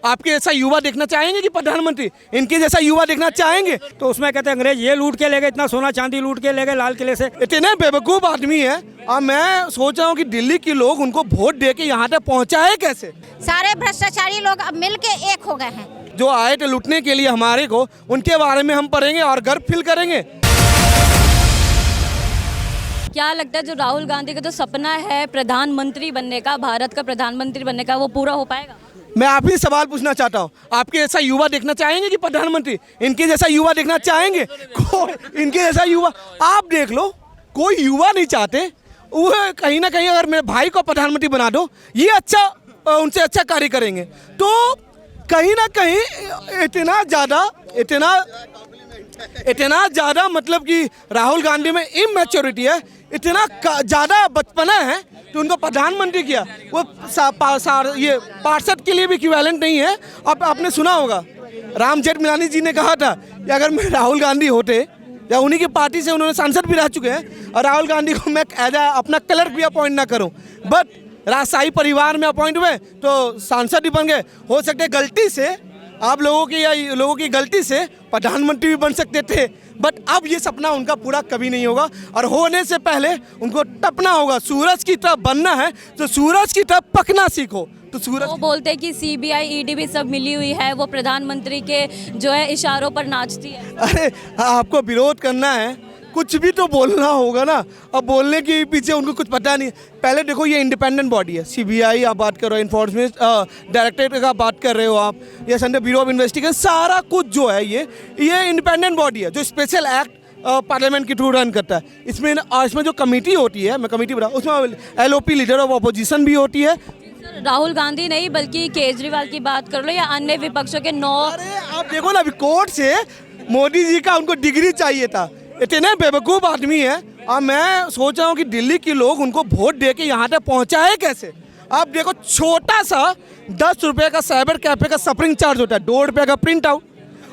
आपके जैसा युवा देखना चाहेंगे कि प्रधानमंत्री इनके जैसा युवा देखना चाहेंगे? तो उसमें कहते हैं अंग्रेज ये लूट के ले गए, इतना सोना चांदी लूट के ले गए लाल किले से। इतने बेवकूफ़ आदमी है। अब मैं सोच रहा हूँ कि दिल्ली के लोग उनको वोट दे के यहाँ तक पहुँचाए कैसे? सारे भ्रष्टाचारी लोग अब मिल के एक हो गए हैं। जो आए थे लूटने के लिए हमारे को, उनके बारे में हम पढ़ेंगे और गर्व फील करेंगे। क्या लगता है जो राहुल गांधी का जो सपना है प्रधानमंत्री बनने का, भारत का प्रधानमंत्री बनने का, वो पूरा हो पाएगा? मैं आप ही सवाल पूछना चाहता हूँ, आपके जैसा युवा देखना चाहेंगे कि प्रधानमंत्री इनके जैसा युवा देखना चाहेंगे? इनके जैसा युवा आप देख लो, कोई युवा नहीं चाहते। वो कहीं ना कहीं अगर मेरे भाई को प्रधानमंत्री बना दो, ये अच्छा उनसे अच्छा कार्य करेंगे। तो कहीं ना कहीं इतना ज़्यादा मतलब कि राहुल गांधी में इमैच्योरिटी है, इतना ज़्यादा बचपना है तो उनको प्रधानमंत्री किया। वो ये पार्षद के लिए भी इक्विवेलेंट नहीं है। अब आपने सुना होगा राम जेठमलानी जी ने कहा था कि अगर मैं राहुल गांधी होते या उन्हीं की पार्टी से उन्होंने सांसद भी रह चुके हैं और राहुल गांधी को मैं एज अपना क्लर्क भी अपॉइंट ना करूं, बट राजशाही परिवार में अपॉइंट हुए तो सांसद भी बन गए। हो सकते गलती से आप लोगों की या लोगों की गलती से प्रधानमंत्री भी बन सकते थे, बट अब ये सपना उनका पूरा कभी नहीं होगा और होने से पहले उनको टपना होगा। सूरज की तरफ बनना है तो सूरज की तरफ पकना सीखो। तो सूरज वो बोलते हैं कि सीबीआई ईडी भी सब मिली हुई है, वो प्रधानमंत्री के जो है इशारों पर नाचती है। अरे आपको विरोध करना है, कुछ भी तो बोलना होगा ना। अब बोलने के पीछे उनको कुछ पता नहीं। पहले देखो ये इंडिपेंडेंट बॉडी है, सीबीआई आप बात कर रहे हो, इन्फोर्समेंट डायरेक्टरेट का बात कर रहे हो आप, या सेंट्रल ब्यूरो ऑफ इन्वेस्टिगेशन, सारा कुछ जो है ये इंडिपेंडेंट बॉडी है जो स्पेशल एक्ट पार्लियामेंट के थ्रू रन करता है। इसमें जो कमेटी होती है, मैं कमेटी बता, उसमें LOP लीडर ऑफ अपोजिशन भी होती है। राहुल गांधी नहीं बल्कि केजरीवाल की बात कर लो या अन्य विपक्षों के 9। अरे आप देखो ना, अभी कोर्ट से मोदी जी का उनको डिग्री चाहिए था। इतने बेवकूफ़ आदमी है। अब मैं सोच रहा हूँ कि दिल्ली के लोग उनको वोट दे के यहाँ तक पहुँचाए कैसे? आप देखो, छोटा सा 10 रुपये का साइबर कैफे का सफरिंग चार्ज होता है, 2 रुपये का प्रिंट आउट।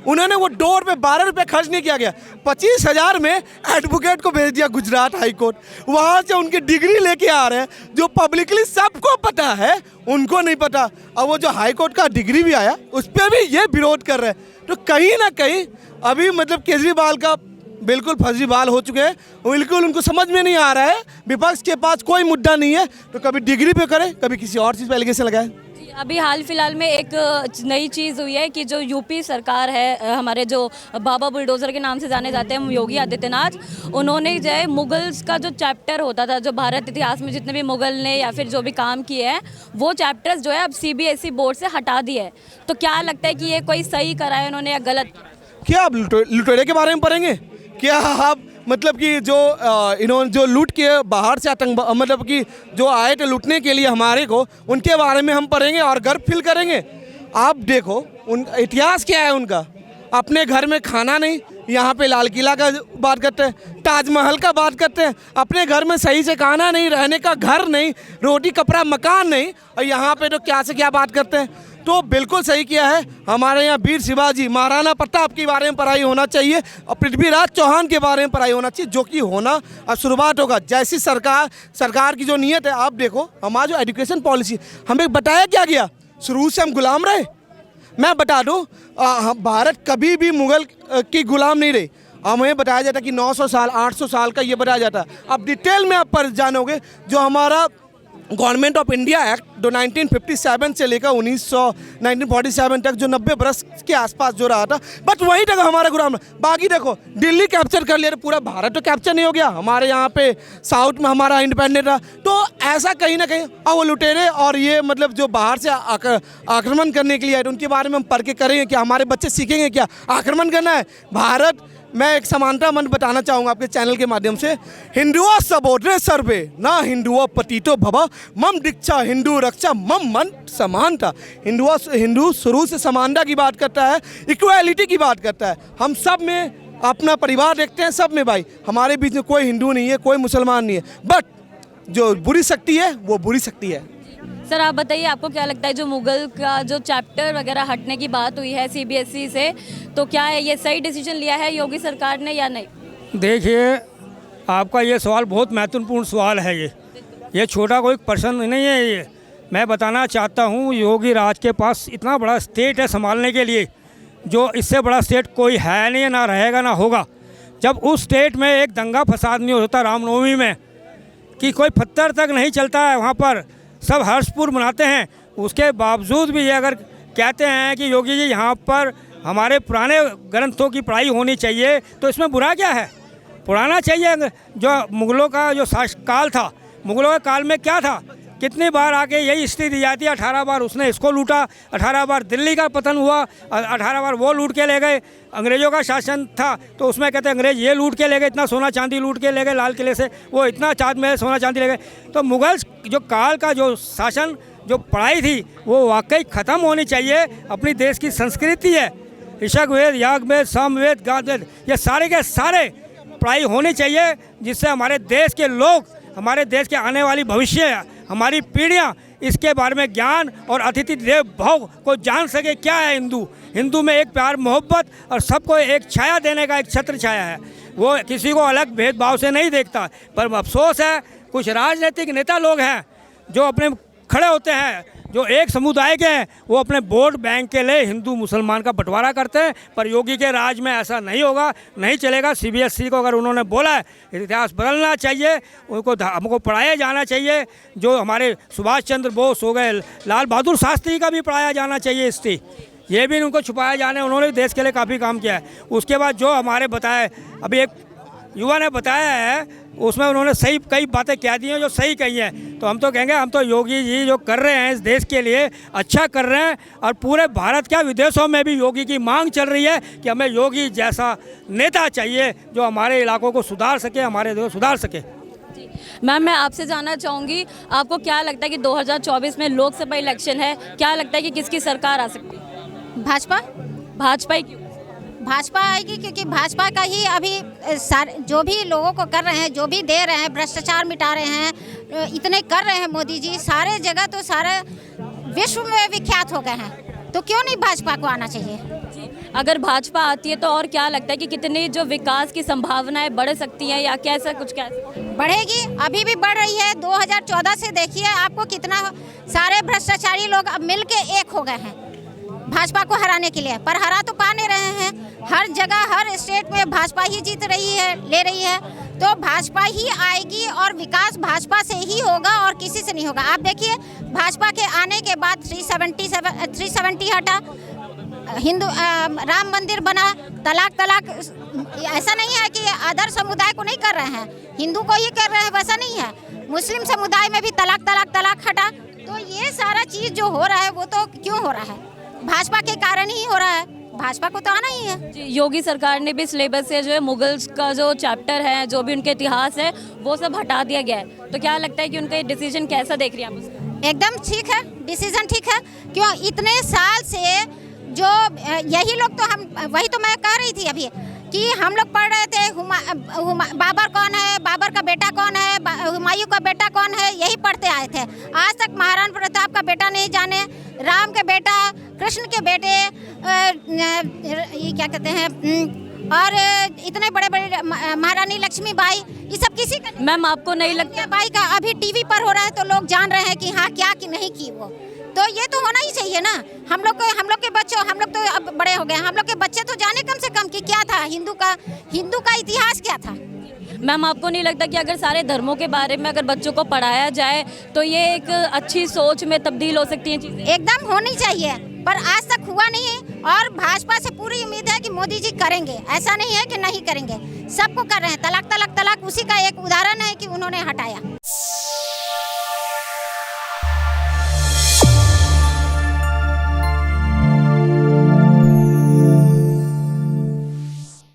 उन्होंने वो 2 रुपये 12 रुपये खर्च नहीं किया गया, 25,000 में एडवोकेट को भेज दिया गुजरात हाई कोर्ट। वहाँ से उनकी डिग्री लेके आ रहे हैं, जो पब्लिकली सबको पता है, उनको नहीं पता। अब वो जो हाई कोर्ट का डिग्री भी आया, उस पर भी ये विरोध कर रहे हैं। तो कहीं ना कहीं अभी मतलब केजरीवाल का बिल्कुल फर्जीवाल हो चुके हैं। बिल्कुल उनको समझ में नहीं आ रहा है, विपक्ष के पास कोई मुद्दा नहीं है तो कभी डिग्री पे करे, कभी किसी और चीज़ पे एलिगेशन लगाए। अभी हाल फिलहाल में एक नई चीज़ हुई है कि जो यूपी सरकार है, हमारे जो बाबा बुलडोज़र के नाम से जाने जाते हैं योगी आदित्यनाथ, उन्होंने जो है मुगल्स का जो चैप्टर होता था, जो भारत इतिहास में जितने भी मुगल ने या फिर जो भी काम किए हैं, वो चैप्टर्स जो है अब CBSE बोर्ड से हटा दिए है। तो क्या लगता है कि ये कोई सही करा है उन्होंने या गलत? क्या आप लुटेरे के बारे में पढ़ेंगे? क्या आप मतलब कि जो इन्होंने जो लूट के बाहर से मतलब कि जो आए थे लूटने के लिए हमारे को, उनके बारे में हम पढ़ेंगे और गर्व फील करेंगे? आप देखो उन इतिहास क्या है उनका। अपने घर में खाना नहीं, यहाँ पे लाल किला का बात करते हैं, ताजमहल का बात करते हैं। अपने घर में सही से खाना नहीं, रहने का घर नहीं, रोटी कपड़ा मकान नहीं, और यहाँ पे तो क्या से क्या बात करते हैं। तो बिल्कुल सही किया है। हमारे यहाँ वीर शिवाजी, महाराणा प्रताप के बारे में पढ़ाई होना चाहिए और पृथ्वीराज चौहान के बारे में पढ़ाई होना चाहिए, जो कि होना अब शुरुआत होगा। जैसी सरकार की जो नीयत है, आप देखो हमारा जो एजुकेशन पॉलिसी हमें बताया क्या गया, शुरू से हम गुलाम रहे। मैं बता दूँ, भारत कभी भी मुगल की गुलाम नहीं रही। हमें बताया जाता कि 900 साल 800 साल का ये बताया जाता। अब डिटेल में आप पर जानोगे, जो हमारा गवर्नमेंट ऑफ इंडिया एक्ट जो 1957 से लेकर 1947 तक जो 90 बरस के आसपास जो रहा था, बट वहीं तक हमारा गुलाम। बाकी देखो, दिल्ली कैप्चर कर लिया तो पूरा भारत तो कैप्चर नहीं हो गया। हमारे यहाँ पे साउथ में हमारा इंडिपेंडेंट रहा। तो ऐसा कहीं ना कहीं अब वो लुटेरे और ये मतलब जो बाहर से आक्रमण करने के लिए आए, उनके बारे में हम पढ़ के करेंगे क्या? हमारे बच्चे सीखेंगे क्या? आक्रमण करना है भारत। मैं एक समानता मन बताना चाहूँगा आपके चैनल के माध्यम से। हिंदुओं सबोधरे सर्वे ना हिंदुओं पतितो भव, मम दीक्षा हिंदू रक्षा मम मन समानता। हिंदू शुरू से समानता की बात करता है, इक्वालिटी की बात करता है। हम सब में अपना परिवार देखते हैं, सब में भाई। हमारे बीच में कोई हिंदू नहीं है, कोई मुसलमान नहीं है, बट जो बुरी शक्ति है वो बुरी शक्ति है। सर आप बताइए, आपको क्या लगता है जो मुगल का जो चैप्टर वगैरह हटने की बात हुई है CBSE से, तो क्या है ये सही डिसीजन लिया है योगी सरकार ने या नहीं? देखिए, आपका ये सवाल बहुत महत्वपूर्ण सवाल है। ये छोटा कोई प्रश्न नहीं है। मैं बताना चाहता हूँ योगी राज के पास इतना बड़ा स्टेट है संभालने के लिए, जो इससे बड़ा स्टेट कोई है नहीं, ना रहेगा ना होगा। जब उस स्टेट में एक दंगा फसाद नहीं होता रामनवमी में कि कोई पत्थर तक नहीं चलता है, वहाँ पर सब हर्षपूर्व मनाते हैं, उसके बावजूद भी ये अगर कहते हैं कि योगी जी यहाँ पर हमारे पुराने ग्रंथों की पढ़ाई होनी चाहिए, तो इसमें बुरा क्या है? पुराना चाहिए। जो मुग़लों का जो शासनकाल था, मुग़लों के काल में क्या था, कितनी बार आके यही स्थिति दी जाती है। 18 बार उसने इसको लूटा, 18 बार दिल्ली का पतन हुआ, 18 बार वो लूट के ले गए। अंग्रेज़ों का शासन था तो उसमें कहते हैं अंग्रेज़ ये लूट के ले गए, इतना सोना चांदी लूट के ले गए लाल किले से, वो इतना चाँद में सोना चांदी ले गए। तो मुग़ल जो काल का जो शासन जो पढ़ाई थी वो वाकई ख़त्म होनी चाहिए। अपनी देश की संस्कृति है, ऋषभ वेद, याज्ञवेद, सामवेद, गादवेद, ये सारे के सारे पढ़ाई होनी चाहिए, जिससे हमारे देश के लोग, हमारे देश के आने वाली भविष्य, हमारी पीढ़ियाँ इसके बारे में ज्ञान और अतिथि देव भाव को जान सके। क्या है हिंदू? हिंदू में एक प्यार मोहब्बत और सबको एक छाया देने का एक छत्र छाया है, वो किसी को अलग भेदभाव से नहीं देखता। पर अफसोस है कुछ राजनीतिक नेता लोग हैं जो अपने खड़े होते हैं, जो एक समुदाय के हैं, वो अपने वोट बैंक के लिए हिंदू मुसलमान का बंटवारा करते हैं। पर योगी के राज में ऐसा नहीं होगा, नहीं चलेगा। CBSE को अगर उन्होंने बोला है इतिहास बदलना चाहिए, उनको हमको पढ़ाया जाना चाहिए। जो हमारे सुभाष चंद्र बोस हो गए, लाल बहादुर शास्त्री का भी पढ़ाया जाना चाहिए हिस्ट्री, ये भी उनको छुपाया जाना, उन्होंने देश के लिए काफ़ी काम किया है। उसके बाद जो हमारे बताए, अभी एक युवा ने बताया है, उसमें उन्होंने सही कई बातें कह दी हैं जो सही कही हैं। तो हम तो कहेंगे, हम तो योगी जी जो कर रहे हैं इस देश के लिए अच्छा कर रहे हैं। और पूरे भारत क्या विदेशों में भी योगी की मांग चल रही है कि हमें योगी जैसा नेता चाहिए जो हमारे इलाकों को सुधार सके, हमारे देश को सुधार सके। मैम, मैं आपसे जानना चाहूँगी, आपको क्या लगता है कि 2024 में लोकसभा इलेक्शन है, क्या लगता है कि किसकी सरकार आ सकती है? भाजपा। भाजपा ही क्यों? भाजपा आएगी क्योंकि भाजपा का ही अभी जो भी लोगों को कर रहे हैं, जो भी दे रहे हैं, भ्रष्टाचार मिटा रहे हैं, इतने कर रहे हैं मोदी जी, सारे जगह तो सारे विश्व में विख्यात हो गए हैं, तो क्यों नहीं भाजपा को आना चाहिए? अगर भाजपा आती है तो और क्या लगता है कि कितनी जो विकास की संभावनाएं बढ़ सकती हैं, या कैसा कुछ बढ़ेगी? अभी भी बढ़ रही है। 2014 से देखिए आपको कितना सारे भ्रष्टाचारी लोग अब मिल के एक हो गए हैं भाजपा को हराने के लिए, पर हरा तो पा नहीं रहे हैं। हर जगह हर स्टेट में भाजपा ही जीत रही है, ले रही है, तो भाजपा ही आएगी और विकास भाजपा से ही होगा और किसी से नहीं होगा। आप देखिए भाजपा के आने के बाद 370 हटा, हिंदू राम मंदिर बना, तलाक ऐसा नहीं है कि अदर समुदाय को नहीं कर रहे हैं, हिंदू को ही कर रहे हैं, वैसा नहीं है। मुस्लिम समुदाय में भी तलाक हटा। तो ये सारा चीज़ जो हो रहा है वो तो क्यों हो रहा है? भाजपा के कारण ही हो रहा है, भाजपा को तो आना ही है। जी, योगी सरकार ने भी सिलेबस से जो है मुगल्स का जो चैप्टर है, जो भी उनके इतिहास है, वो सब हटा दिया गया है। तो क्या लगता है कि उनका डिसीजन कैसा देख रही हैं आप उसका? एकदम ठीक है, डिसीजन ठीक है। क्यों इतने साल से जो यही लोग, तो हम वही तो मैं कह रही थी अभी कि हम लोग पढ़ रहे थे बाबर कौन है, बाबर का बेटा कौन है, हुमायूं का बेटा कौन है, यही पढ़ते आए थे। आज तक महाराणा प्रताप का बेटा नहीं जाने, राम के बेटा, कृष्ण के बेटे, ये क्या कहते हैं, और इतने बड़े बड़े महारानी लक्ष्मीबाई, ये सब किसी का। मैम, आपको नहीं लगता बाई का अभी टीवी पर हो रहा है तो लोग जान रहे हैं कि हाँ क्या कि नहीं की वो, तो ये तो होना ही चाहिए ना। हम लोग के बच्चों, हम लोग तो अब बड़े हो गए, हम लोग के बच्चे तो जाने कम से कम कि क्या था हिंदू का इतिहास क्या था। मैम, आपको नहीं लगता कि अगर सारे धर्मों के बारे में अगर बच्चों को पढ़ाया जाए तो ये एक अच्छी सोच में तब्दील हो सकती हैं चीज़ें? एकदम होनी चाहिए, पर आज तक हुआ नहीं है और भाजपा से पूरी उम्मीद है कि मोदी जी करेंगे। ऐसा नहीं है कि नहीं करेंगे, सबको कर रहे हैं। तलाक उसी का एक उदाहरण है कि उन्होंने हटाया।